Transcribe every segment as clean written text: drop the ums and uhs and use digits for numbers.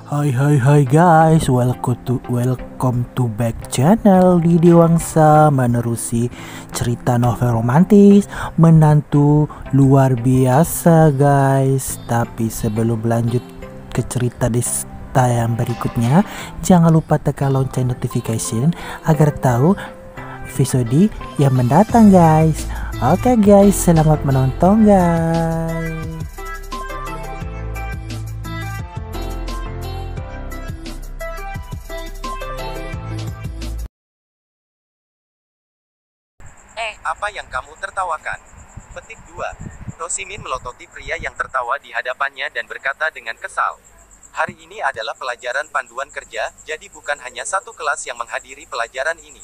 Hai guys, welcome to back channel Didi Wangsa, menerusi cerita novel romantis menantu luar biasa guys. Tapi sebelum lanjut ke cerita Desta yang berikutnya, jangan lupa tekan lonceng notification agar tahu episode yang mendatang guys. Oke guys, selamat menonton guys. Apa yang kamu tertawakan? Petik 2. Rosimin melototi pria yang tertawa di hadapannya dan berkata dengan kesal. Hari ini adalah pelajaran panduan kerja, jadi bukan hanya satu kelas yang menghadiri pelajaran ini.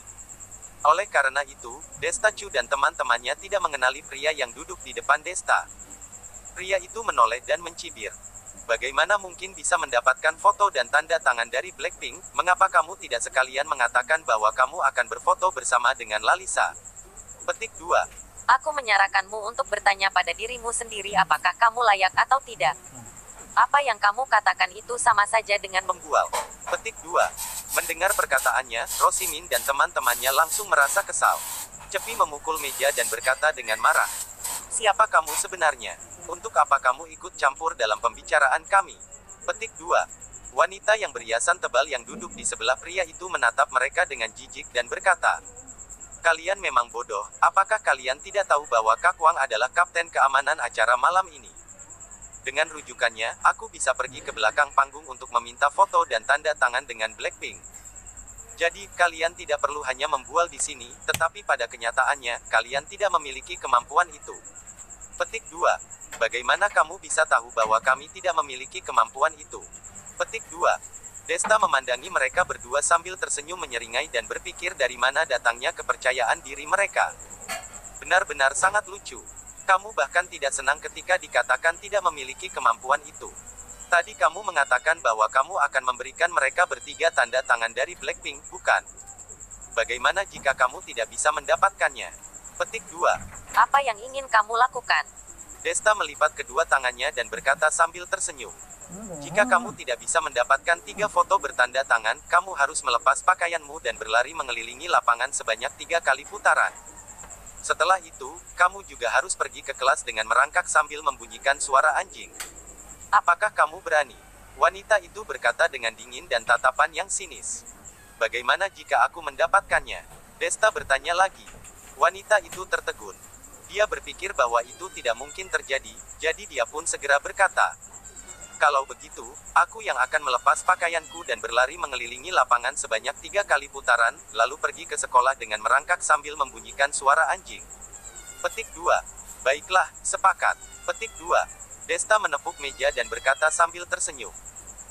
Oleh karena itu, Desta Chu dan teman-temannya tidak mengenali pria yang duduk di depan Desta. Pria itu menoleh dan mencibir. Bagaimana mungkin bisa mendapatkan foto dan tanda tangan dari Blackpink? Mengapa kamu tidak sekalian mengatakan bahwa kamu akan berfoto bersama dengan Lalisa? Petik 2. Aku menyarankanmu untuk bertanya pada dirimu sendiri apakah kamu layak atau tidak. Apa yang kamu katakan itu sama saja dengan membual. Petik 2. Mendengar perkataannya, Rosimin dan teman-temannya langsung merasa kesal. Cepi memukul meja dan berkata dengan marah. Siapa kamu sebenarnya? Untuk apa kamu ikut campur dalam pembicaraan kami? Petik 2. Wanita yang beriasan tebal yang duduk di sebelah pria itu menatap mereka dengan jijik dan berkata, kalian memang bodoh, apakah kalian tidak tahu bahwa Kak Wang adalah kapten keamanan acara malam ini? Dengan rujukannya, aku bisa pergi ke belakang panggung untuk meminta foto dan tanda tangan dengan Blackpink. Jadi, kalian tidak perlu hanya membual di sini, tetapi pada kenyataannya, kalian tidak memiliki kemampuan itu. Petik 2. Bagaimana kamu bisa tahu bahwa kami tidak memiliki kemampuan itu? Petik 2. Desta memandangi mereka berdua sambil tersenyum menyeringai dan berpikir dari mana datangnya kepercayaan diri mereka. Benar-benar sangat lucu. Kamu bahkan tidak senang ketika dikatakan tidak memiliki kemampuan itu. Tadi kamu mengatakan bahwa kamu akan memberikan mereka bertiga tanda tangan dari Blackpink, bukan? Bagaimana jika kamu tidak bisa mendapatkannya? Petik 2. apa yang ingin kamu lakukan? Desta melipat kedua tangannya dan berkata sambil tersenyum. Jika kamu tidak bisa mendapatkan 3 foto bertanda tangan, kamu harus melepas pakaianmu dan berlari mengelilingi lapangan sebanyak 3 kali putaran. Setelah itu, kamu juga harus pergi ke kelas dengan merangkak sambil membunyikan suara anjing. Apakah kamu berani? Wanita itu berkata dengan dingin dan tatapan yang sinis. Bagaimana jika aku mendapatkannya? Desta bertanya lagi. Wanita itu tertegun. Dia berpikir bahwa itu tidak mungkin terjadi, jadi dia pun segera berkata, kalau begitu, aku yang akan melepas pakaianku dan berlari mengelilingi lapangan sebanyak 3 kali putaran, lalu pergi ke sekolah dengan merangkak sambil membunyikan suara anjing. Petik 2. Baiklah, sepakat. Petik 2. Desta menepuk meja dan berkata sambil tersenyum.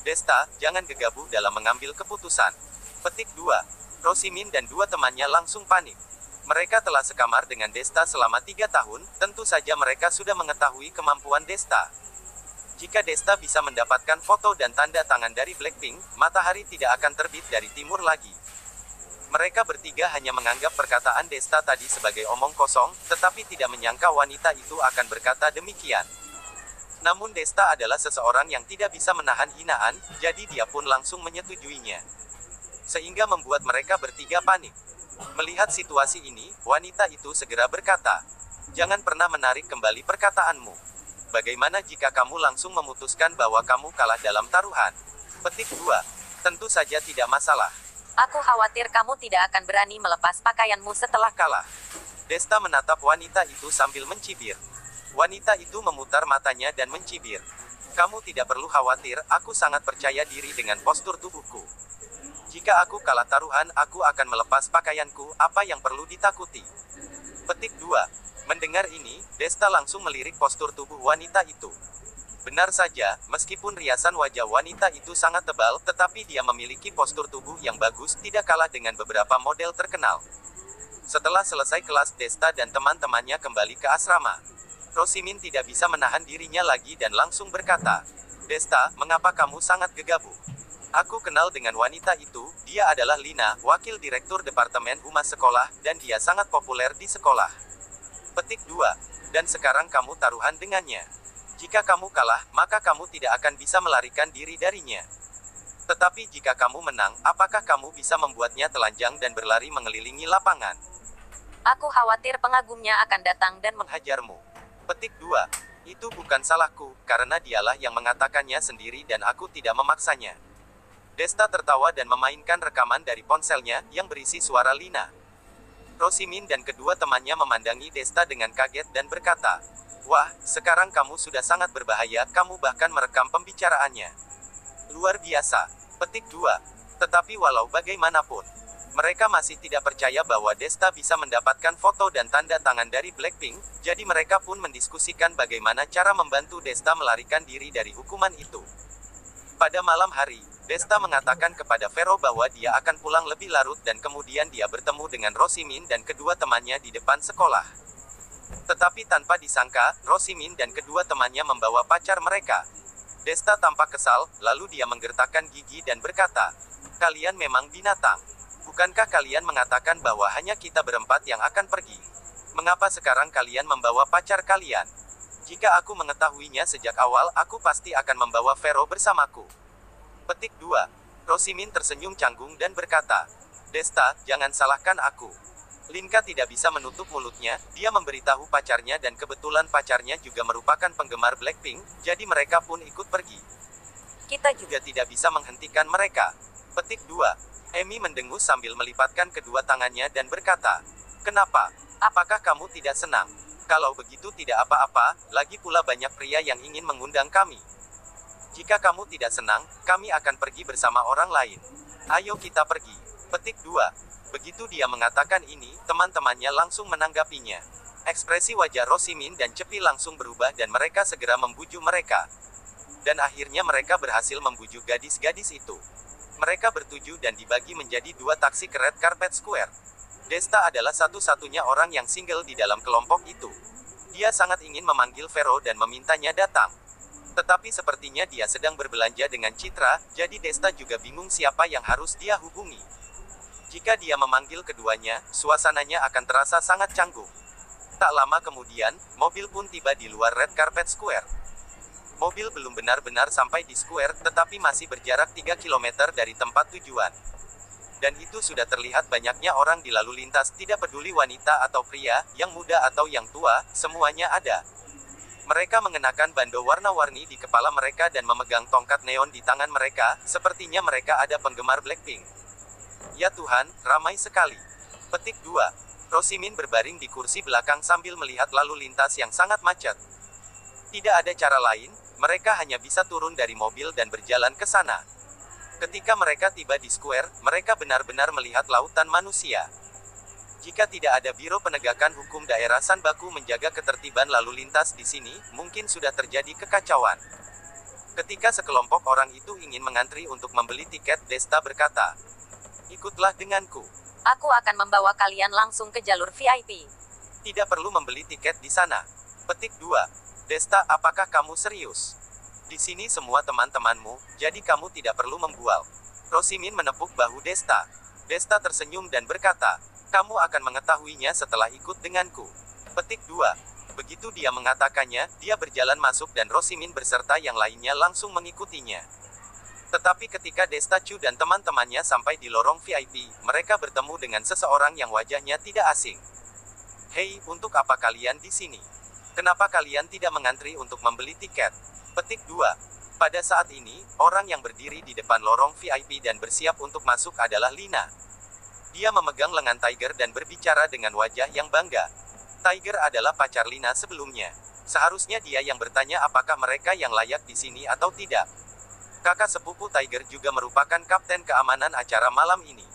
Desta, jangan gegabah dalam mengambil keputusan. Petik 2. Rosimin dan 2 temannya langsung panik. Mereka telah sekamar dengan Desta selama 3 tahun, tentu saja mereka sudah mengetahui kemampuan Desta. Jika Desta bisa mendapatkan foto dan tanda tangan dari Blackpink, matahari tidak akan terbit dari timur lagi. Mereka bertiga hanya menganggap perkataan Desta tadi sebagai omong kosong, tetapi tidak menyangka wanita itu akan berkata demikian. Namun Desta adalah seseorang yang tidak bisa menahan hinaan, jadi dia pun langsung menyetujuinya. Sehingga membuat mereka bertiga panik. Melihat situasi ini, wanita itu segera berkata, jangan pernah menarik kembali perkataanmu. Bagaimana jika kamu langsung memutuskan bahwa kamu kalah dalam taruhan? Petik 2. Tentu saja tidak masalah. Aku khawatir kamu tidak akan berani melepas pakaianmu setelah Kalah. Desta menatap wanita itu sambil mencibir. Wanita itu memutar matanya dan mencibir. Kamu tidak perlu khawatir, aku sangat percaya diri dengan postur tubuhku. Jika aku kalah taruhan, aku akan melepas pakaianku, apa yang perlu ditakuti? Petik 2. Mendengar ini, Desta langsung melirik postur tubuh wanita itu. Benar saja, meskipun riasan wajah wanita itu sangat tebal, tetapi dia memiliki postur tubuh yang bagus, tidak kalah dengan beberapa model terkenal. Setelah selesai kelas, Desta dan teman-temannya kembali ke asrama. Rosimin tidak bisa menahan dirinya lagi dan langsung berkata, Desta, mengapa kamu sangat gegabah? Aku kenal dengan wanita itu, dia adalah Lina, wakil direktur departemen humas sekolah, dan dia sangat populer di sekolah. Petik 2. Dan sekarang kamu taruhan dengannya. Jika kamu kalah, maka kamu tidak akan bisa melarikan diri darinya. Tetapi jika kamu menang, apakah kamu bisa membuatnya telanjang dan berlari mengelilingi lapangan? Aku khawatir pengagumnya akan datang dan Menghajarmu. Petik 2. Itu bukan salahku, karena dialah yang mengatakannya sendiri dan aku tidak memaksanya. Desta tertawa dan memainkan rekaman dari ponselnya, yang berisi suara Lina. Rosimin dan kedua temannya memandangi Desta dengan kaget dan berkata, "Wah, sekarang kamu sudah sangat berbahaya, kamu bahkan merekam pembicaraannya. Luar biasa." Petik 2. Tetapi walau bagaimanapun, mereka masih tidak percaya bahwa Desta bisa mendapatkan foto dan tanda tangan dari Blackpink, jadi mereka pun mendiskusikan bagaimana cara membantu Desta melarikan diri dari hukuman itu. Pada malam hari, Desta mengatakan kepada Vero bahwa dia akan pulang lebih larut dan kemudian dia bertemu dengan Rosimin dan kedua temannya di depan sekolah. Tetapi tanpa disangka, Rosimin dan kedua temannya membawa pacar mereka. Desta tampak kesal, lalu dia menggertakkan gigi dan berkata, "Kalian memang binatang. Bukankah kalian mengatakan bahwa hanya kita berempat yang akan pergi? Mengapa sekarang kalian membawa pacar kalian? Jika aku mengetahuinya sejak awal, aku pasti akan membawa Vero bersamaku." Petik 2. Rosimin tersenyum canggung dan berkata, "Desta, jangan salahkan aku." Linka tidak bisa menutup mulutnya, dia memberitahu pacarnya dan kebetulan pacarnya juga merupakan penggemar Blackpink, jadi mereka pun ikut pergi. Kita juga tidak bisa menghentikan mereka. Petik 2. Emi mendengus sambil melipatkan kedua tangannya dan berkata, "Kenapa? Apakah kamu tidak senang? Kalau begitu tidak apa-apa, lagi pula banyak pria yang ingin mengundang kami. Jika kamu tidak senang, kami akan pergi bersama orang lain. Ayo kita pergi." Petik 2. Begitu dia mengatakan ini, teman-temannya langsung menanggapinya. Ekspresi wajah Rosimin dan Cepi langsung berubah dan mereka segera membujuk mereka. Dan akhirnya mereka berhasil membujuk gadis-gadis itu. Mereka bertuju dan dibagi menjadi dua taksi ke Red Carpet Square. Desta adalah satu-satunya orang yang single di dalam kelompok itu. Dia sangat ingin memanggil Vero dan memintanya datang. Tetapi sepertinya dia sedang berbelanja dengan Citra, jadi Desta juga bingung siapa yang harus dia hubungi. Jika dia memanggil keduanya, suasananya akan terasa sangat canggung. Tak lama kemudian, mobil pun tiba di luar Red Carpet Square. Mobil belum benar-benar sampai di square, tetapi masih berjarak 3 km dari tempat tujuan. Dan itu sudah terlihat banyaknya orang di lalu lintas, tidak peduli wanita atau pria, yang muda atau yang tua, semuanya ada. Mereka mengenakan bando warna-warni di kepala mereka dan memegang tongkat neon di tangan mereka, sepertinya mereka ada penggemar Blackpink. Ya Tuhan, ramai sekali. Petik 2. Rosimin berbaring di kursi belakang sambil melihat lalu lintas yang sangat macet. Tidak ada cara lain, mereka hanya bisa turun dari mobil dan berjalan ke sana. Ketika mereka tiba di square, mereka benar-benar melihat lautan manusia. Jika tidak ada Biro Penegakan Hukum Daerah Sanbaku menjaga ketertiban lalu lintas di sini, mungkin sudah terjadi kekacauan. Ketika sekelompok orang itu ingin mengantri untuk membeli tiket, Desta berkata, "Ikutlah denganku. Aku akan membawa kalian langsung ke jalur VIP." Tidak perlu membeli tiket di sana. Petik 2. Desta, apakah kamu serius? Di sini semua teman-temanmu, jadi kamu tidak perlu membual. Rosimin menepuk bahu Desta. Desta tersenyum dan berkata, "Kamu akan mengetahuinya setelah ikut denganku." Petik 2. Begitu dia mengatakannya, dia berjalan masuk dan Rosimin beserta yang lainnya langsung mengikutinya. Tetapi ketika Desta Chu dan teman-temannya sampai di lorong VIP, mereka bertemu dengan seseorang yang wajahnya tidak asing. "Hei, untuk apa kalian di sini? Kenapa kalian tidak mengantri untuk membeli tiket?" Petik 2. Pada saat ini, orang yang berdiri di depan lorong VIP dan bersiap untuk masuk adalah Lina. Dia memegang lengan Tiger dan berbicara dengan wajah yang bangga. Tiger adalah pacar Lina sebelumnya. Seharusnya dia yang bertanya apakah mereka yang layak di sini atau tidak. Kakak sepupu Tiger juga merupakan kapten keamanan acara malam ini.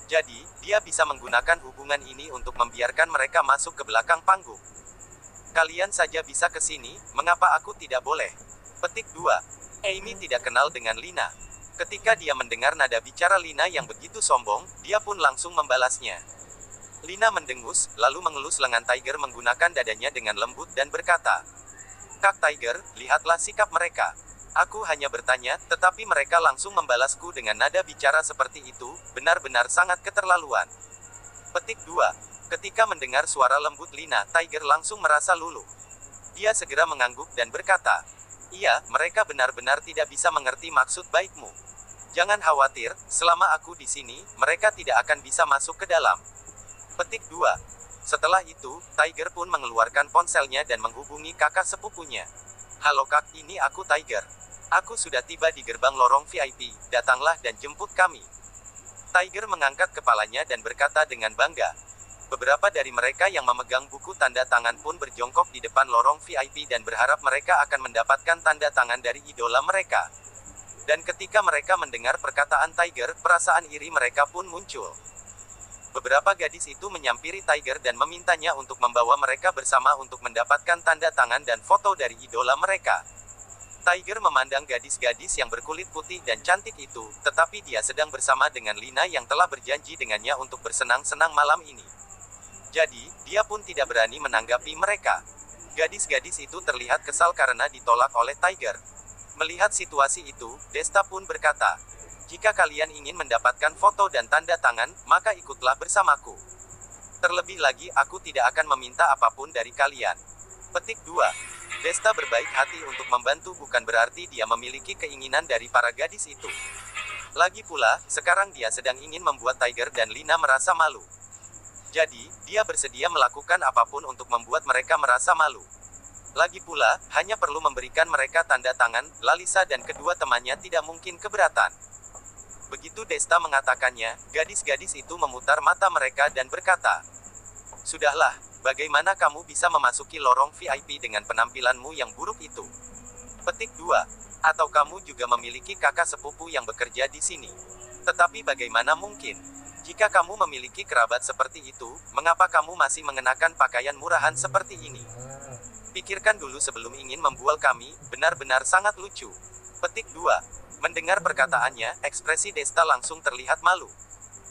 Jadi, dia bisa menggunakan hubungan ini untuk membiarkan mereka masuk ke belakang panggung. "Kalian saja bisa ke sini, mengapa aku tidak boleh?" Petik 2. Amy tidak kenal dengan Lina. Ketika dia mendengar nada bicara Lina yang begitu sombong, dia pun langsung membalasnya. Lina mendengus, lalu mengelus lengan Tiger menggunakan dadanya dengan lembut dan berkata, "Kak Tiger, lihatlah sikap mereka. Aku hanya bertanya, tetapi mereka langsung membalasku dengan nada bicara seperti itu, benar-benar sangat keterlaluan." Petik 2. Ketika mendengar suara lembut Lina, Tiger langsung merasa luluh. Dia segera mengangguk dan berkata, "Iya, mereka benar-benar tidak bisa mengerti maksud baikmu. Jangan khawatir, selama aku di sini, mereka tidak akan bisa masuk ke dalam. Petik 2. Setelah itu, Tiger pun mengeluarkan ponselnya dan menghubungi kakak sepupunya. Halo kak, ini aku Tiger. Aku sudah tiba di gerbang lorong VIP, datanglah dan jemput kami. Tiger mengangkat kepalanya dan berkata dengan bangga. Beberapa dari mereka yang memegang buku tanda tangan pun berjongkok di depan lorong VIP dan berharap mereka akan mendapatkan tanda tangan dari idola mereka. Dan ketika mereka mendengar perkataan Tiger, perasaan iri mereka pun muncul. Beberapa gadis itu menyampiri Tiger dan memintanya untuk membawa mereka bersama untuk mendapatkan tanda tangan dan foto dari idola mereka. Tiger memandang gadis-gadis yang berkulit putih dan cantik itu, tetapi dia sedang bersama dengan Lina yang telah berjanji dengannya untuk bersenang-senang malam ini. Jadi, dia pun tidak berani menanggapi mereka. Gadis-gadis itu terlihat kesal karena ditolak oleh Tiger. Melihat situasi itu, Desta pun berkata, "Jika kalian ingin mendapatkan foto dan tanda tangan, maka ikutlah bersamaku. Terlebih lagi, aku tidak akan meminta apapun dari kalian." Petik 2. Desta berbaik hati untuk membantu bukan berarti dia memiliki keinginan dari para gadis itu. Lagi pula, sekarang dia sedang ingin membuat Tiger dan Lina merasa malu. Jadi, dia bersedia melakukan apapun untuk membuat mereka merasa malu. Lagi pula, hanya perlu memberikan mereka tanda tangan, Lalisa dan kedua temannya tidak mungkin keberatan. Begitu Desta mengatakannya, gadis-gadis itu memutar mata mereka dan berkata, "Sudahlah, bagaimana kamu bisa memasuki lorong VIP dengan penampilanmu yang buruk itu?" Petik 2. Atau kamu juga memiliki kakak sepupu yang bekerja di sini. Tetapi bagaimana mungkin? Jika kamu memiliki kerabat seperti itu, mengapa kamu masih mengenakan pakaian murahan seperti ini? Pikirkan dulu sebelum ingin membual kami, benar-benar sangat lucu. Petik 2. Mendengar perkataannya, ekspresi Desta langsung terlihat malu.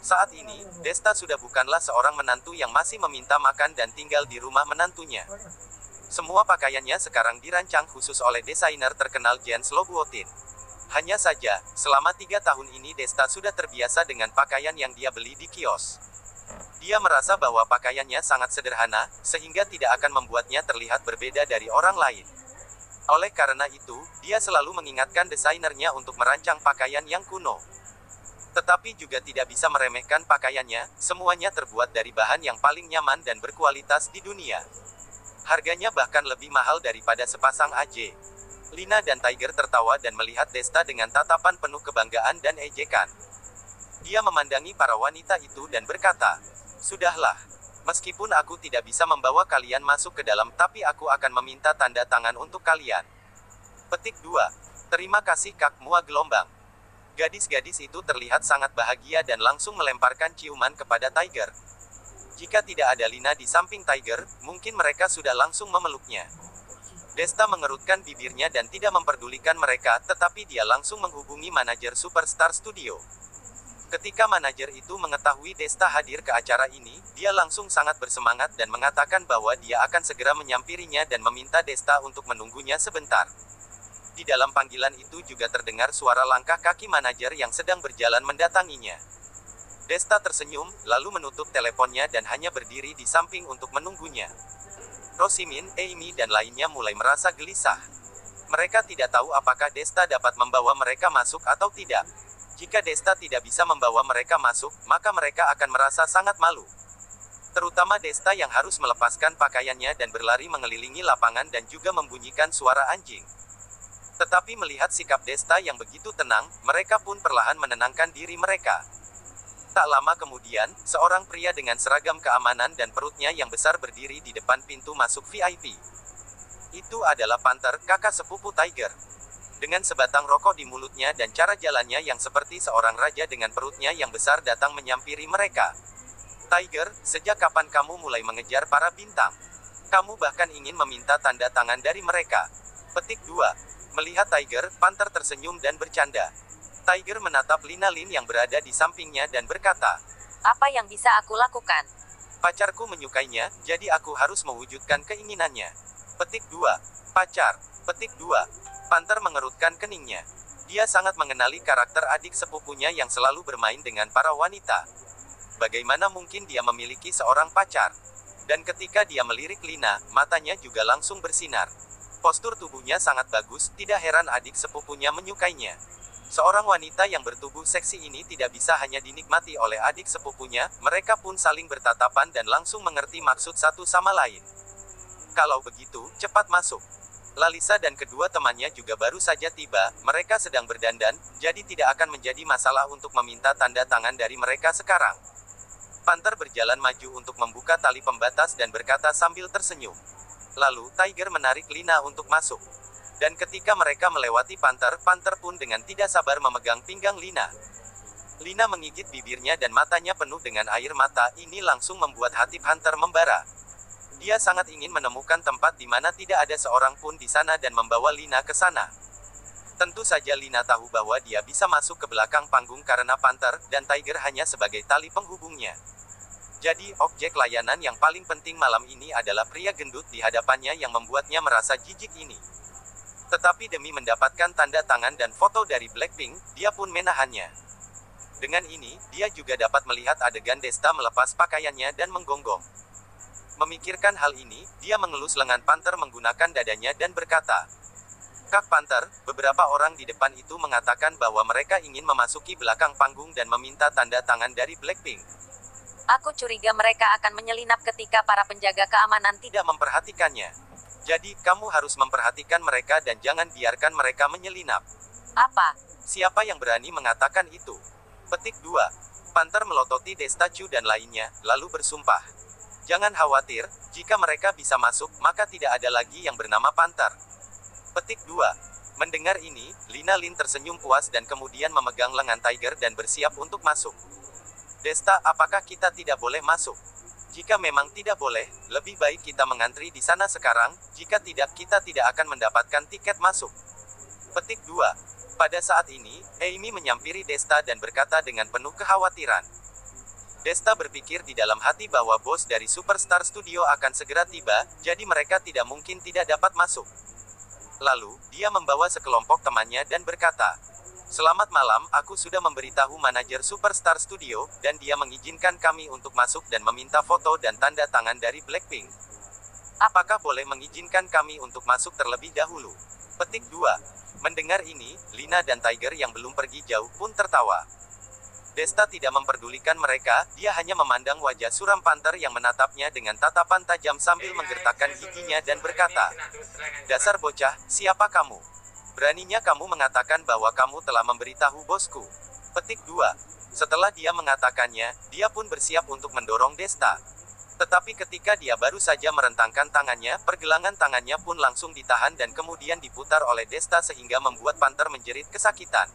Saat ini, Desta sudah bukanlah seorang menantu yang masih meminta makan dan tinggal di rumah menantunya. Semua pakaiannya sekarang dirancang khusus oleh desainer terkenal Jens Lobuotin. Hanya saja, selama 3 tahun ini Desta sudah terbiasa dengan pakaian yang dia beli di kios. Dia merasa bahwa pakaiannya sangat sederhana, sehingga tidak akan membuatnya terlihat berbeda dari orang lain. Oleh karena itu, dia selalu mengingatkan desainernya untuk merancang pakaian yang kuno. Tetapi juga tidak bisa meremehkan pakaiannya, semuanya terbuat dari bahan yang paling nyaman dan berkualitas di dunia. Harganya bahkan lebih mahal daripada sepasang AJ. Lina dan Tiger tertawa dan melihat Desta dengan tatapan penuh kebanggaan dan ejekan. Dia memandangi para wanita itu dan berkata, "Sudahlah. Meskipun aku tidak bisa membawa kalian masuk ke dalam, tapi aku akan meminta tanda tangan untuk kalian." Petik 2. Terima kasih Kak Mua Gelombang. Gadis-gadis itu terlihat sangat bahagia dan langsung melemparkan ciuman kepada Tiger. Jika tidak ada Lina di samping Tiger, mungkin mereka sudah langsung memeluknya. Desta mengerutkan bibirnya dan tidak memperdulikan mereka, tetapi dia langsung menghubungi manajer Superstar Studio. Ketika manajer itu mengetahui Desta hadir ke acara ini, dia langsung sangat bersemangat dan mengatakan bahwa dia akan segera menyampirinya dan meminta Desta untuk menunggunya sebentar. Di dalam panggilan itu juga terdengar suara langkah kaki manajer yang sedang berjalan mendatanginya. Desta tersenyum, lalu menutup teleponnya dan hanya berdiri di samping untuk menunggunya. Rosimin, Amy dan lainnya mulai merasa gelisah. Mereka tidak tahu apakah Desta dapat membawa mereka masuk atau tidak. Jika Desta tidak bisa membawa mereka masuk, maka mereka akan merasa sangat malu. Terutama Desta yang harus melepaskan pakaiannya dan berlari mengelilingi lapangan dan juga membunyikan suara anjing. Tetapi melihat sikap Desta yang begitu tenang, mereka pun perlahan menenangkan diri mereka. Tak lama kemudian, seorang pria dengan seragam keamanan dan perutnya yang besar berdiri di depan pintu masuk VIP. Itu adalah Panther, kakak sepupu Tiger. Dengan sebatang rokok di mulutnya dan cara jalannya yang seperti seorang raja dengan perutnya yang besar datang menyampiri mereka. "Tiger, sejak kapan kamu mulai mengejar para bintang? Kamu bahkan ingin meminta tanda tangan dari mereka." Petik 2. Melihat Tiger, Panther tersenyum dan bercanda. Tiger menatap Lina Lin yang berada di sampingnya dan berkata, Apa yang bisa aku lakukan? "Pacarku menyukainya, jadi aku harus mewujudkan keinginannya." Petik 2. Pacar. Petik 2. Panther mengerutkan keningnya. Dia sangat mengenali karakter adik sepupunya yang selalu bermain dengan para wanita. Bagaimana mungkin dia memiliki seorang pacar? Dan ketika dia melirik Lina, matanya juga langsung bersinar. Postur tubuhnya sangat bagus, tidak heran adik sepupunya menyukainya. Seorang wanita yang bertubuh seksi ini tidak bisa hanya dinikmati oleh adik sepupunya, mereka pun saling bertatapan dan langsung mengerti maksud satu sama lain. Kalau begitu, cepat masuk. Lalisa dan kedua temannya juga baru saja tiba, mereka sedang berdandan, jadi tidak akan menjadi masalah untuk meminta tanda tangan dari mereka sekarang. Panther berjalan maju untuk membuka tali pembatas dan berkata sambil tersenyum. Lalu, Tiger menarik Lina untuk masuk. Dan ketika mereka melewati Panther, Panther pun dengan tidak sabar memegang pinggang Lina. Lina menggigit bibirnya dan matanya penuh dengan air mata, ini langsung membuat hati Panther membara. Dia sangat ingin menemukan tempat di mana tidak ada seorang pun di sana dan membawa Lina ke sana. Tentu saja Lina tahu bahwa dia bisa masuk ke belakang panggung karena Panther dan Tiger hanya sebagai tali penghubungnya. Jadi, objek layanan yang paling penting malam ini adalah pria gendut di hadapannya yang membuatnya merasa jijik ini. Tetapi demi mendapatkan tanda tangan dan foto dari Blackpink, dia pun menahannya. Dengan ini, dia juga dapat melihat adegan Desta melepas pakaiannya dan menggonggong. Memikirkan hal ini, dia mengelus lengan Panther menggunakan dadanya dan berkata, "Kak Panther, beberapa orang di depan itu mengatakan bahwa mereka ingin memasuki belakang panggung dan meminta tanda tangan dari Blackpink. Aku curiga mereka akan menyelinap ketika para penjaga keamanan Tidak memperhatikannya. Jadi, kamu harus memperhatikan mereka dan jangan biarkan mereka menyelinap." Apa? Siapa yang berani mengatakan itu? Petik 2. Panther melototi Desta Chu dan lainnya, lalu bersumpah. Jangan khawatir, jika mereka bisa masuk, maka tidak ada lagi yang bernama Panther. Petik 2. Mendengar ini, Lina Lin tersenyum puas dan kemudian memegang lengan Tiger dan bersiap untuk masuk. Desta, apakah kita tidak boleh masuk? Jika memang tidak boleh, lebih baik kita mengantri di sana sekarang, jika tidak kita tidak akan mendapatkan tiket masuk. Petik 2. Pada saat ini, Amy menyampiri Desta dan berkata dengan penuh kekhawatiran. Desta berpikir di dalam hati bahwa bos dari Superstar Studio akan segera tiba, jadi mereka tidak mungkin tidak dapat masuk. Lalu, dia membawa sekelompok temannya dan berkata, "Selamat malam, aku sudah memberitahu manajer Superstar Studio, dan dia mengizinkan kami untuk masuk dan meminta foto dan tanda tangan dari Blackpink. Apakah boleh mengizinkan kami untuk masuk terlebih dahulu?" Petik 2. Mendengar ini, Lina dan Tiger yang belum pergi jauh pun tertawa. Desta tidak memperdulikan mereka, dia hanya memandang wajah suram Panther yang menatapnya dengan tatapan tajam sambil menggertakkan giginya dan berkata, "Dasar bocah, siapa kamu? Beraninya kamu mengatakan bahwa kamu telah memberitahu bosku." Petik 2. Setelah dia mengatakannya, dia pun bersiap untuk mendorong Desta. Tetapi ketika dia baru saja merentangkan tangannya, pergelangan tangannya pun langsung ditahan dan kemudian diputar oleh Desta sehingga membuat Panther menjerit kesakitan.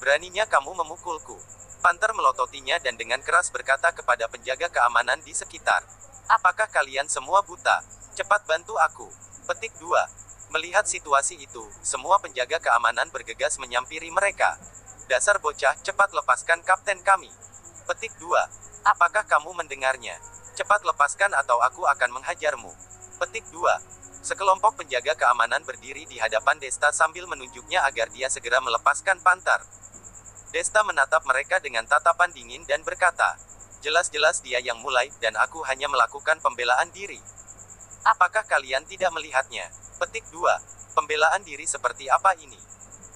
"Beraninya kamu memukulku." Panther melototinya dan dengan keras berkata kepada penjaga keamanan di sekitar, "Apakah kalian semua buta? Cepat bantu aku." Petik 2. Melihat situasi itu, semua penjaga keamanan bergegas menyampiri mereka. "Dasar bocah, cepat lepaskan kapten kami." Petik 2. "Apakah kamu mendengarnya? Cepat lepaskan atau aku akan menghajarmu." Petik 2. Sekelompok penjaga keamanan berdiri di hadapan Desta sambil menunjuknya agar dia segera melepaskan Panther. Desta menatap mereka dengan tatapan dingin dan berkata, "Jelas-jelas dia yang mulai, dan aku hanya melakukan pembelaan diri. Apakah kalian tidak melihatnya?" Petik 2. "Pembelaan diri seperti apa ini?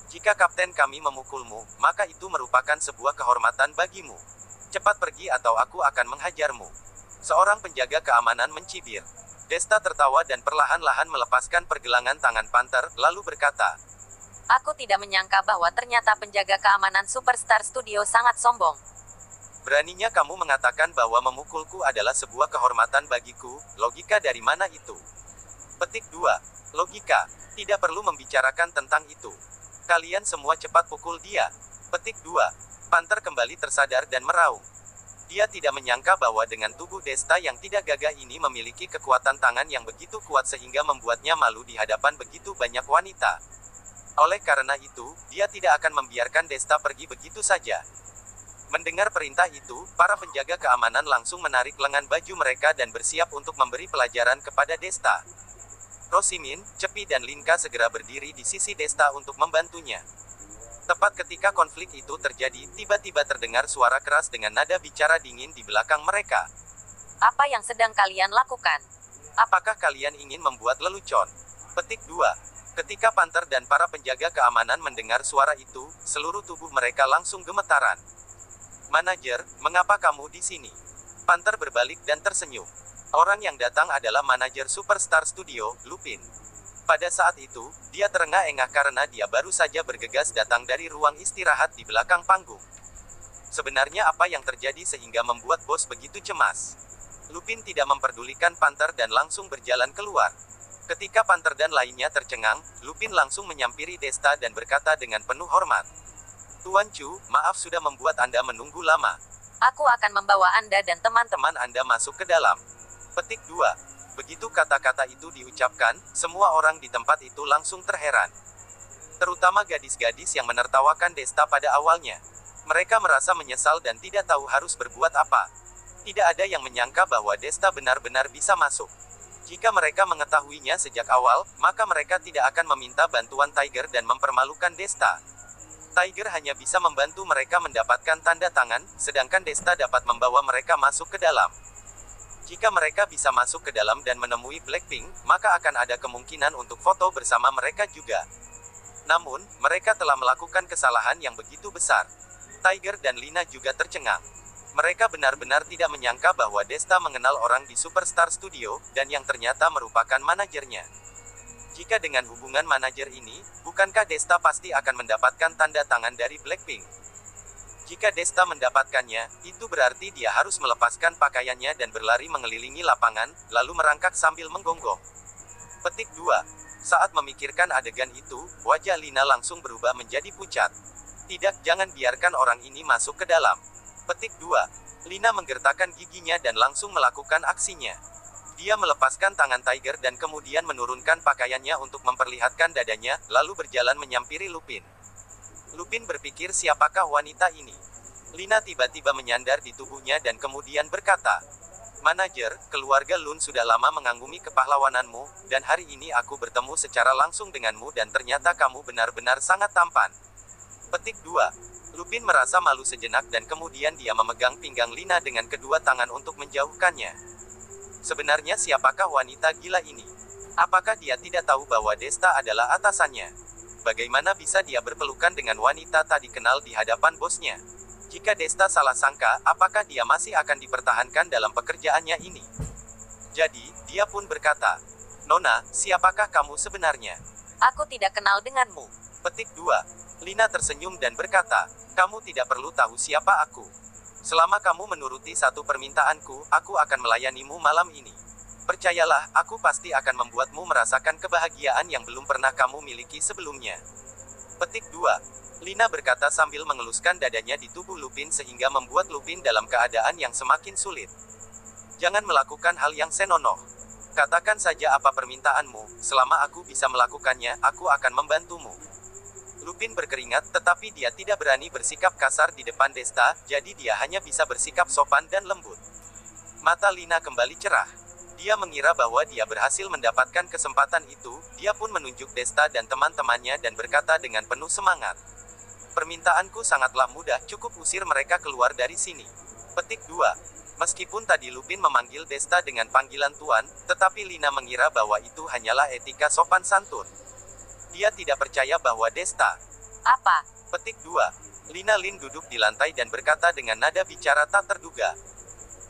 Jika kapten kami memukulmu, maka itu merupakan sebuah kehormatan bagimu. Cepat pergi atau aku akan menghajarmu." Seorang penjaga keamanan mencibir. Desta tertawa dan perlahan-lahan melepaskan pergelangan tangan Panther, lalu berkata, Aku tidak menyangka bahwa ternyata penjaga keamanan Superstar Studio sangat sombong. "Beraninya kamu mengatakan bahwa memukulku adalah sebuah kehormatan bagiku, logika dari mana itu?" Petik 2. "Logika. Tidak perlu membicarakan tentang itu. Kalian semua cepat pukul dia." Petik 2. Panther kembali tersadar dan meraung. Dia tidak menyangka bahwa dengan tubuh Desta yang tidak gagah ini memiliki kekuatan tangan yang begitu kuat sehingga membuatnya malu di hadapan begitu banyak wanita. Oleh karena itu, dia tidak akan membiarkan Desta pergi begitu saja. Mendengar perintah itu, para penjaga keamanan langsung menarik lengan baju mereka dan bersiap untuk memberi pelajaran kepada Desta. Rosimin, Cepi dan Linka segera berdiri di sisi Desta untuk membantunya. Tepat ketika konflik itu terjadi, tiba-tiba terdengar suara keras dengan nada bicara dingin di belakang mereka. Apa yang sedang kalian lakukan? Apakah kalian ingin membuat lelucon? Petik 2. Ketika Panther dan para penjaga keamanan mendengar suara itu, seluruh tubuh mereka langsung gemetaran. Manajer, mengapa kamu di sini? Panther berbalik dan tersenyum. Orang yang datang adalah manajer Superstar Studio, Lupin. Pada saat itu, dia terengah-engah karena dia baru saja bergegas datang dari ruang istirahat di belakang panggung. Sebenarnya apa yang terjadi sehingga membuat bos begitu cemas? Lupin tidak memperdulikan Panther dan langsung berjalan keluar. Ketika Panther dan lainnya tercengang, Lupin langsung menyampiri Desta dan berkata dengan penuh hormat. Tuan Chu, maaf sudah membuat Anda menunggu lama. Aku akan membawa Anda dan teman-teman Anda masuk ke dalam. Petik 2. Begitu kata-kata itu diucapkan, semua orang di tempat itu langsung terheran. Terutama gadis-gadis yang menertawakan Desta pada awalnya. Mereka merasa menyesal dan tidak tahu harus berbuat apa. Tidak ada yang menyangka bahwa Desta benar-benar bisa masuk. Jika mereka mengetahuinya sejak awal, maka mereka tidak akan meminta bantuan Tiger dan mempermalukan Desta. Tiger hanya bisa membantu mereka mendapatkan tanda tangan, sedangkan Desta dapat membawa mereka masuk ke dalam. Jika mereka bisa masuk ke dalam dan menemui Blackpink, maka akan ada kemungkinan untuk foto bersama mereka juga. Namun, mereka telah melakukan kesalahan yang begitu besar. Tiger dan Lina juga tercengang. Mereka benar-benar tidak menyangka bahwa Desta mengenal orang di Superstar Studio, dan yang ternyata merupakan manajernya. Jika dengan hubungan manajer ini, bukankah Desta pasti akan mendapatkan tanda tangan dari Blackpink? Jika Desta mendapatkannya, itu berarti dia harus melepaskan pakaiannya dan berlari mengelilingi lapangan, lalu merangkak sambil menggonggong. Petik 2. Saat memikirkan adegan itu, wajah Lina langsung berubah menjadi pucat. Tidak, jangan biarkan orang ini masuk ke dalam. Petik 2. Lina menggertakkan giginya dan langsung melakukan aksinya. Dia melepaskan tangan Tiger dan kemudian menurunkan pakaiannya untuk memperlihatkan dadanya, lalu berjalan menyampiri Lupin. Lupin berpikir siapakah wanita ini? Lina tiba-tiba menyandar di tubuhnya dan kemudian berkata, Manajer, keluarga Lun sudah lama mengagumi kepahlawananmu, dan hari ini aku bertemu secara langsung denganmu dan ternyata kamu benar-benar sangat tampan. Petik 2. Lupin merasa malu sejenak dan kemudian dia memegang pinggang Lina dengan kedua tangan untuk menjauhkannya. Sebenarnya siapakah wanita gila ini? Apakah dia tidak tahu bahwa Desta adalah atasannya? Bagaimana bisa dia berpelukan dengan wanita tak dikenal di hadapan bosnya? Jika Desta salah sangka, apakah dia masih akan dipertahankan dalam pekerjaannya ini? Jadi, dia pun berkata, Nona, siapakah kamu sebenarnya? Aku tidak kenal denganmu. Petik 2. Lina tersenyum dan berkata, kamu tidak perlu tahu siapa aku. Selama kamu menuruti satu permintaanku, aku akan melayanimu malam ini. Percayalah, aku pasti akan membuatmu merasakan kebahagiaan yang belum pernah kamu miliki sebelumnya. Petik 2. Lina berkata sambil mengeluskan dadanya di tubuh Lupin sehingga membuat Lupin dalam keadaan yang semakin sulit. Jangan melakukan hal yang senonoh. Katakan saja apa permintaanmu, selama aku bisa melakukannya, aku akan membantumu. Lupin berkeringat, tetapi dia tidak berani bersikap kasar di depan Desta, jadi dia hanya bisa bersikap sopan dan lembut. Mata Lina kembali cerah. Dia mengira bahwa dia berhasil mendapatkan kesempatan itu, dia pun menunjuk Desta dan teman-temannya dan berkata dengan penuh semangat. Permintaanku sangatlah mudah, cukup usir mereka keluar dari sini. Petik 2. Meskipun tadi Lupin memanggil Desta dengan panggilan Tuan, tetapi Lina mengira bahwa itu hanyalah etika sopan santun. Dia tidak percaya bahwa Desta. Apa? Petik 2. Lina Lin duduk di lantai dan berkata dengan nada bicara tak terduga.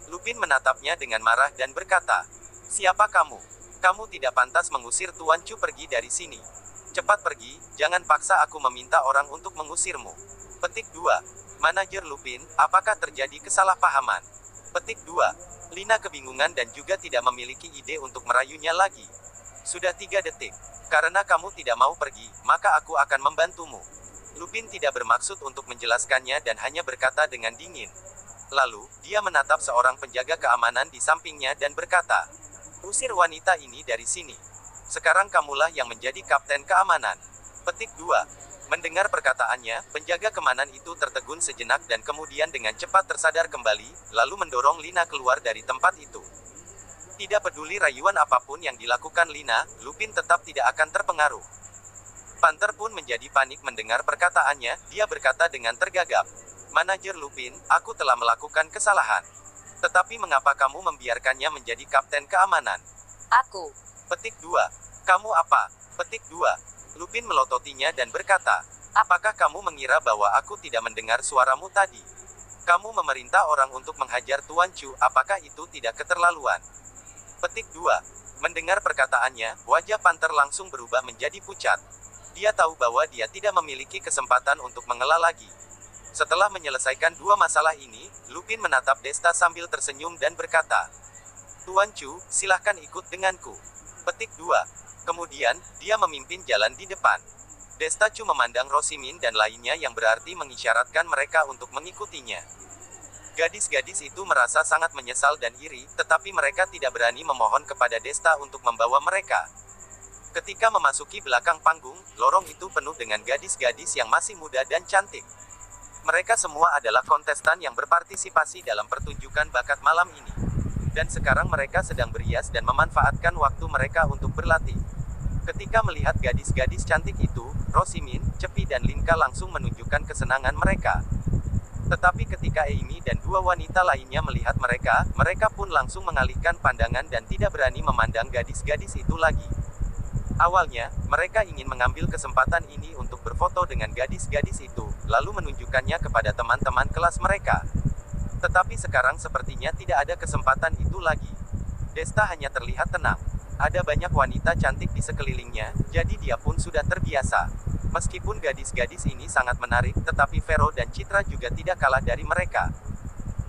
Lupin menatapnya dengan marah dan berkata, siapa kamu? Kamu tidak pantas mengusir Tuan Chu pergi dari sini. Cepat pergi, jangan paksa aku meminta orang untuk mengusirmu. Petik 2. Manajer Lupin, apakah terjadi kesalahpahaman? Petik 2. Lina kebingungan dan juga tidak memiliki ide untuk merayunya lagi. Sudah 3 detik. Karena kamu tidak mau pergi, maka aku akan membantumu. Lupin tidak bermaksud untuk menjelaskannya dan hanya berkata dengan dingin. Lalu, dia menatap seorang penjaga keamanan di sampingnya dan berkata, usir wanita ini dari sini. Sekarang kamulah yang menjadi kapten keamanan. Petik 2. Mendengar perkataannya, penjaga keamanan itu tertegun sejenak dan kemudian dengan cepat tersadar kembali, lalu mendorong Lina keluar dari tempat itu. Tidak peduli rayuan apapun yang dilakukan Lina, Lupin tetap tidak akan terpengaruh. Panther pun menjadi panik mendengar perkataannya, dia berkata dengan tergagap. Manajer Lupin, aku telah melakukan kesalahan. Tetapi mengapa kamu membiarkannya menjadi kapten keamanan? Aku. Petik 2. Kamu apa? Petik 2. Lupin melototinya dan berkata, apakah kamu mengira bahwa aku tidak mendengar suaramu tadi? Kamu memerintah orang untuk menghajar Tuan Chu, apakah itu tidak keterlaluan? Petik 2. Mendengar perkataannya, wajah Panther langsung berubah menjadi pucat. Dia tahu bahwa dia tidak memiliki kesempatan untuk mengelak lagi. Setelah menyelesaikan dua masalah ini, Lupin menatap Desta sambil tersenyum dan berkata, Tuan Chu, silahkan ikut denganku. Petik 2. Kemudian, dia memimpin jalan di depan. Desta Chu memandang Rosimin dan lainnya yang berarti mengisyaratkan mereka untuk mengikutinya. Gadis-gadis itu merasa sangat menyesal dan iri, tetapi mereka tidak berani memohon kepada Desta untuk membawa mereka. Ketika memasuki belakang panggung, lorong itu penuh dengan gadis-gadis yang masih muda dan cantik. Mereka semua adalah kontestan yang berpartisipasi dalam pertunjukan bakat malam ini. Dan sekarang mereka sedang berias dan memanfaatkan waktu mereka untuk berlatih. Ketika melihat gadis-gadis cantik itu, Rosimin, Cepi dan Linka langsung menunjukkan kesenangan mereka. Tetapi ketika Amy dan dua wanita lainnya melihat mereka, mereka pun langsung mengalihkan pandangan dan tidak berani memandang gadis-gadis itu lagi. Awalnya, mereka ingin mengambil kesempatan ini untuk berfoto dengan gadis-gadis itu, lalu menunjukkannya kepada teman-teman kelas mereka. Tetapi sekarang sepertinya tidak ada kesempatan itu lagi. Desta hanya terlihat tenang. Ada banyak wanita cantik di sekelilingnya, jadi dia pun sudah terbiasa. Meskipun gadis-gadis ini sangat menarik, tetapi Vero dan Citra juga tidak kalah dari mereka.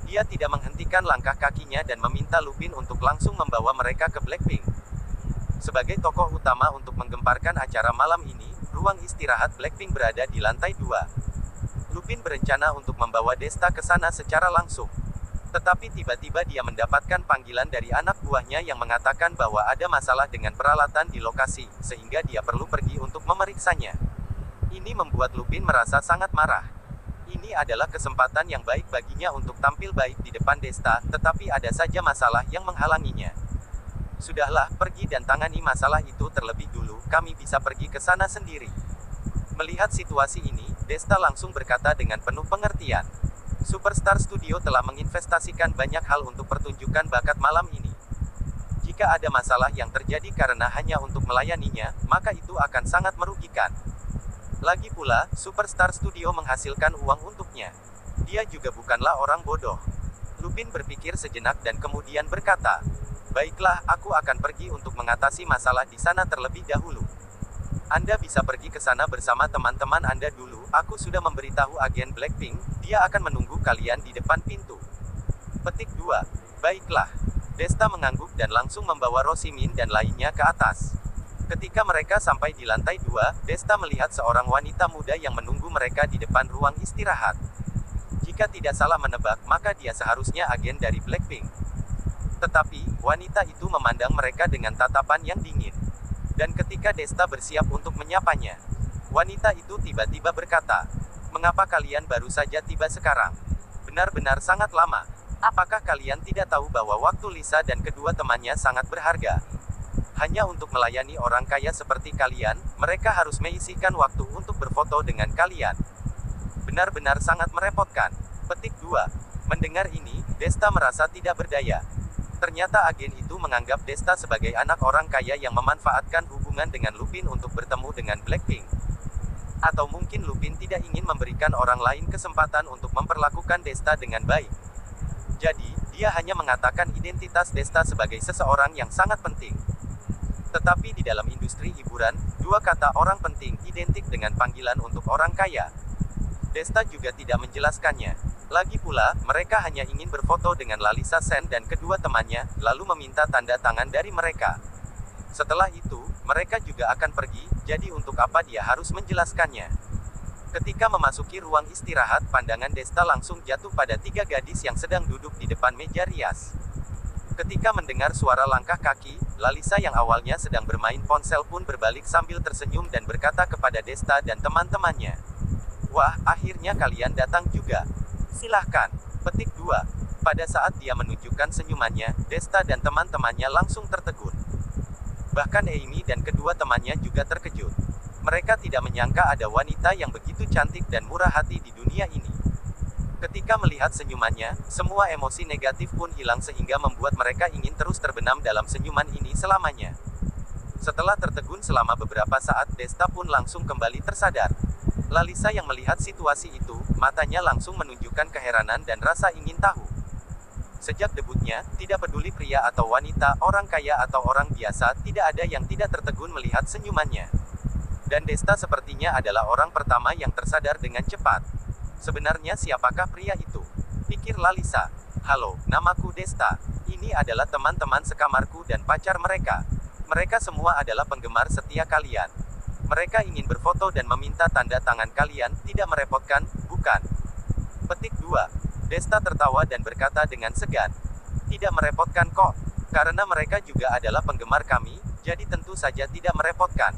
Dia tidak menghentikan langkah kakinya dan meminta Lupin untuk langsung membawa mereka ke Blackpink. Sebagai tokoh utama untuk menggemparkan acara malam ini, ruang istirahat Blackpink berada di lantai 2. Lupin berencana untuk membawa Desta ke sana secara langsung. Tetapi tiba-tiba dia mendapatkan panggilan dari anak buahnya yang mengatakan bahwa ada masalah dengan peralatan di lokasi, sehingga dia perlu pergi untuk memeriksanya. Ini membuat Lupin merasa sangat marah. Ini adalah kesempatan yang baik baginya untuk tampil baik di depan Desta, tetapi ada saja masalah yang menghalanginya. Sudahlah, pergi dan tangani masalah itu terlebih dulu, kami bisa pergi ke sana sendiri. Melihat situasi ini, Desta langsung berkata dengan penuh pengertian. Superstar Studio telah menginvestasikan banyak hal untuk pertunjukan bakat malam ini. Jika ada masalah yang terjadi karena hanya untuk melayaninya, maka itu akan sangat merugikan. Lagi pula, Superstar Studio menghasilkan uang untuknya. Dia juga bukanlah orang bodoh. Lupin berpikir sejenak dan kemudian berkata, baiklah, aku akan pergi untuk mengatasi masalah di sana terlebih dahulu. Anda bisa pergi ke sana bersama teman-teman Anda dulu, aku sudah memberitahu agen Blackpink, dia akan menunggu kalian di depan pintu. Petik 2. Baiklah. Desta mengangguk dan langsung membawa Rosimin dan lainnya ke atas. Ketika mereka sampai di lantai 2, Desta melihat seorang wanita muda yang menunggu mereka di depan ruang istirahat. Jika tidak salah menebak, maka dia seharusnya agen dari Blackpink. Tetapi, wanita itu memandang mereka dengan tatapan yang dingin. Dan ketika Desta bersiap untuk menyapanya, wanita itu tiba-tiba berkata, mengapa kalian baru saja tiba sekarang? Benar-benar sangat lama. Apakah kalian tidak tahu bahwa waktu Lisa dan kedua temannya sangat berharga? Hanya untuk melayani orang kaya seperti kalian, mereka harus menyisihkan waktu untuk berfoto dengan kalian. Benar-benar sangat merepotkan. Petik 2. Mendengar ini, Desta merasa tidak berdaya. Ternyata agen itu menganggap Desta sebagai anak orang kaya yang memanfaatkan hubungan dengan Lupin untuk bertemu dengan Blackpink. Atau mungkin Lupin tidak ingin memberikan orang lain kesempatan untuk memperlakukan Desta dengan baik. Jadi, dia hanya mengatakan identitas Desta sebagai seseorang yang sangat penting. Tetapi di dalam industri hiburan, dua kata orang penting identik dengan panggilan untuk orang kaya. Desta juga tidak menjelaskannya. Lagi pula, mereka hanya ingin berfoto dengan Lalisa Sen dan kedua temannya, lalu meminta tanda tangan dari mereka. Setelah itu, mereka juga akan pergi, jadi untuk apa dia harus menjelaskannya? Ketika memasuki ruang istirahat, pandangan Desta langsung jatuh pada tiga gadis yang sedang duduk di depan meja rias. Ketika mendengar suara langkah kaki, Lalisa yang awalnya sedang bermain ponsel pun berbalik sambil tersenyum dan berkata kepada Desta dan teman-temannya. Wah, akhirnya kalian datang juga. Silahkan. Petik 2. Pada saat dia menunjukkan senyumannya, Desta dan teman-temannya langsung tertegun. Bahkan Amy dan kedua temannya juga terkejut. Mereka tidak menyangka ada wanita yang begitu cantik dan murah hati di dunia ini. Ketika melihat senyumannya, semua emosi negatif pun hilang sehingga membuat mereka ingin terus terbenam dalam senyuman ini selamanya. Setelah tertegun selama beberapa saat, Desta pun langsung kembali tersadar. Lalisa yang melihat situasi itu, matanya langsung menunjukkan keheranan dan rasa ingin tahu. Sejak debutnya, tidak peduli pria atau wanita, orang kaya atau orang biasa, tidak ada yang tidak tertegun melihat senyumannya. Dan Desta sepertinya adalah orang pertama yang tersadar dengan cepat. Sebenarnya siapakah pria itu? Pikir Lalisa. Halo, namaku Desta. Ini adalah teman-teman sekamarku dan pacar mereka. Mereka semua adalah penggemar setia kalian. Mereka ingin berfoto dan meminta tanda tangan kalian, tidak merepotkan, bukan? Petik 2. Desta tertawa dan berkata dengan segan. Tidak merepotkan kok. Karena mereka juga adalah penggemar kami, jadi tentu saja tidak merepotkan.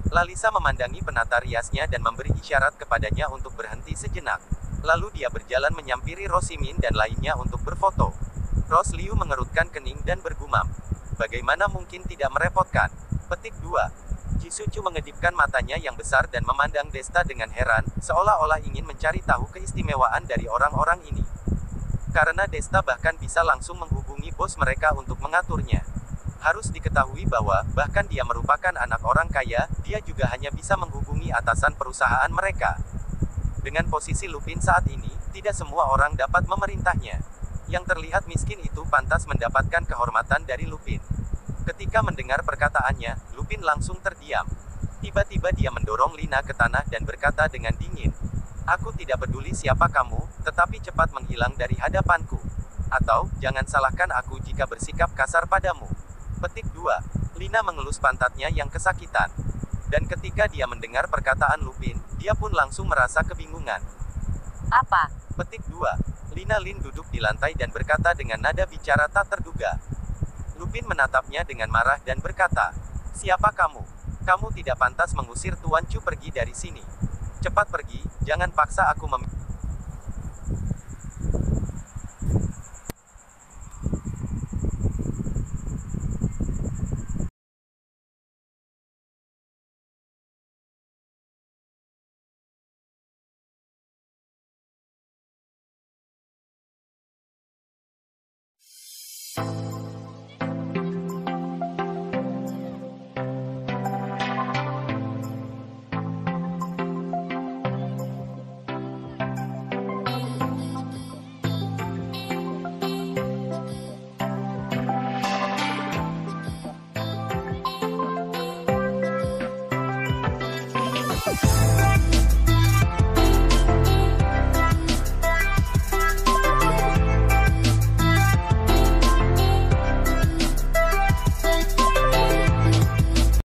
Lalisa memandangi penata riasnya dan memberi isyarat kepadanya untuk berhenti sejenak. Lalu dia berjalan menyampiri Rosimin dan lainnya untuk berfoto. Rosliu mengerutkan kening dan bergumam. Bagaimana mungkin tidak merepotkan? Petik 2. Jisucu mengedipkan matanya yang besar dan memandang Desta dengan heran, seolah-olah ingin mencari tahu keistimewaan dari orang-orang ini. Karena Desta bahkan bisa langsung menghubungi bos mereka untuk mengaturnya. Harus diketahui bahwa, bahkan dia merupakan anak orang kaya, dia juga hanya bisa menghubungi atasan perusahaan mereka. Dengan posisi Lupin saat ini, tidak semua orang dapat memerintahnya. Yang terlihat miskin itu pantas mendapatkan kehormatan dari Lupin. Ketika mendengar perkataannya, Lupin langsung terdiam. Tiba-tiba dia mendorong Lina ke tanah dan berkata dengan dingin. Aku tidak peduli siapa kamu, tetapi cepat menghilang dari hadapanku. Atau, jangan salahkan aku jika bersikap kasar padamu. Petik 2. Lina mengelus pantatnya yang kesakitan. Dan ketika dia mendengar perkataan Lupin, dia pun langsung merasa kebingungan. Apa? Petik 2. Lina Lin duduk di lantai dan berkata dengan nada bicara tak terduga. Lupin menatapnya dengan marah dan berkata, siapa kamu? Kamu tidak pantas mengusir Tuan Chu pergi dari sini. Cepat pergi, jangan paksa aku Bye.